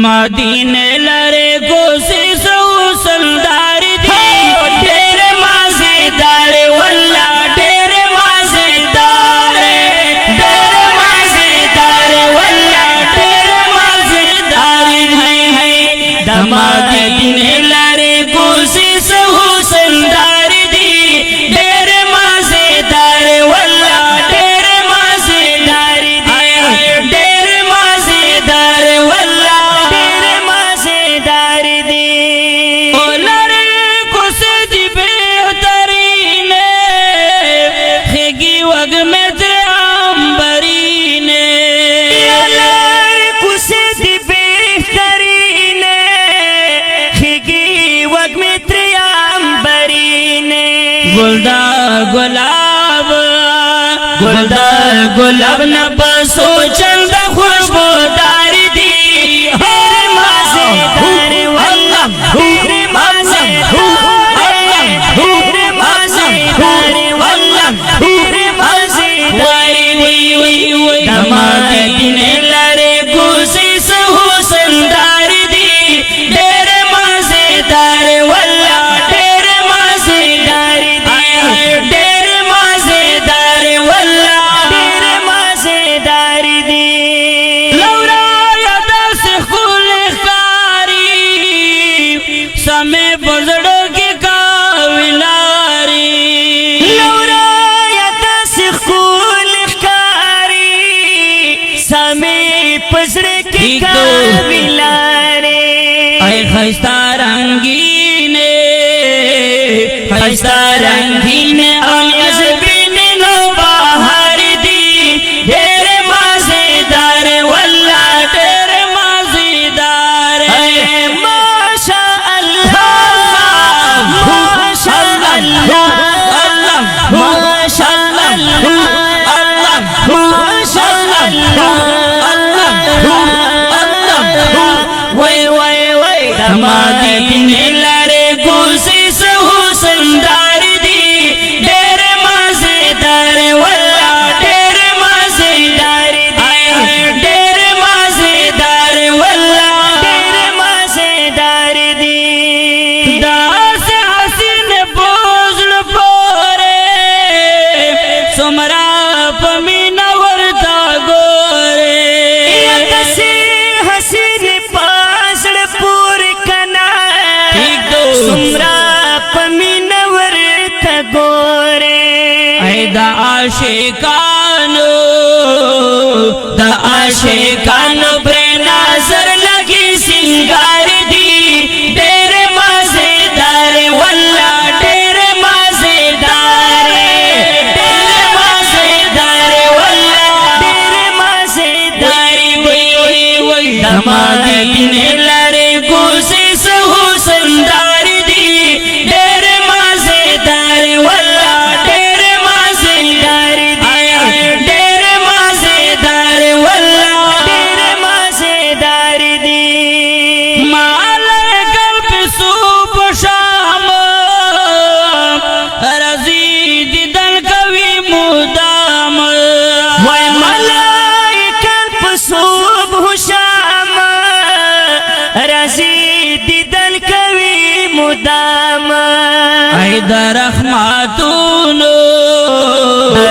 मदीने लरे कोशिश सलदार दी ढेर मजेदार वल्ला ढेर मजेदार वल्ला ढेर मजेदार है मदीने लरे कोशिश सलदार दी ढेर मजेदार वल्ला ढेर मजेदार ढेर मजेदार वल्ला गुलाब गुलदार गुलाब न बसो चंद खुशबूदार दी ढेर मजेदार वल्ला ढेर मजेदार वल्ला ढेर मजेदार मदीने लरे कोशिश सलदार दी ढेर मजेदार वल्ला ढेर मजेदार ढेर मजेदार वल्ला ढेर मजेदार दी लौरा याद से खुलकारी समय बजड़ो की काविलारी लौरा याद से खुलकारी समय बजड़ो की काविलारी ऐ खस्ता रंगीने खस्ता रंगीने अजबीन नो बाहर दी ढेर मजेदार वल्ला ढेर मजेदार है माशा अल्लाह माशा अल्लाह माशा अल्लाह माशा अल्लाह वै मदीने लरे कोशिश सलदार दी ढेर मजेदार वल्ला ढेर मजेदार ढेर मजेदार वल्ला ढेर मजेदार दी दास हसीन बोझल पोरे सुमरा पमीना वरता गोरे दसे हसीन पासड़ पूर कना सुमरा पमीनवर गोरे दा आशिकानो ब्रे नजर लगी सिंगार दी ढेर मजेदार वल्ला ढेर मजेदार वल्ला ढेर मजेदार मदीने लरे कोशिश सलदार दी ढेर मजेदार वल्ला ढेर मजेदार ढेर मजेदार वल्ला ढेर मजेदार दी माल कल्प सूप शाम रजी दिदन कवि मुदाम वै मलाई कल्प सूप शाम रजी दिदन कवि मुदाम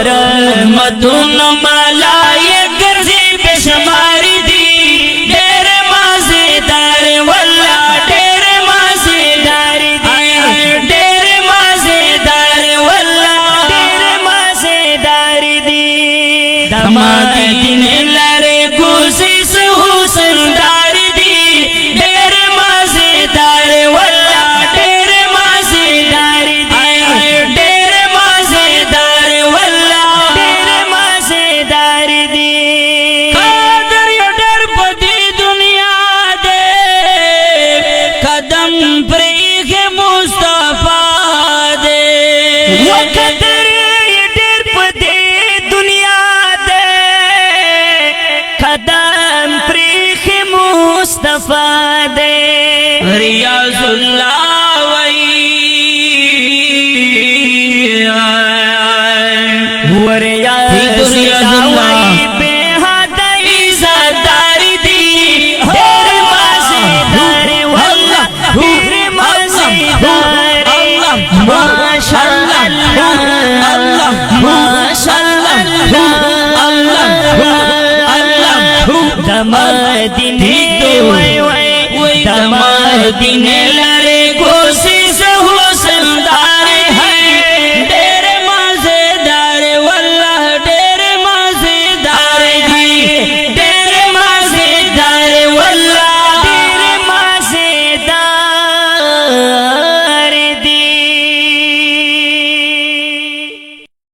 रहमतूनो मलाए गर्जी बेशुमार दी ढेर मजेदार वल्ला ढेर मजेदार ढेर मजेदार वल्ला ढेर मजेदार दी मदीने लरे कोशिश सलदार दी ढेर मजेदार वल्ला ढेर मजेदार ढेर मजेदार वल्ला ढेर मजेदार दी कादर ढेर पदी दुनिया दे कदम प्रेख मुस्तफा दे कदर ढेर पदी दुनिया दे कदम प्रेख मुस्तफा दे रियाजुल्लाह रियाजुल्लाह बेहद इज़्ज़तदार दी ढेर दमदीने वै वै दमदीने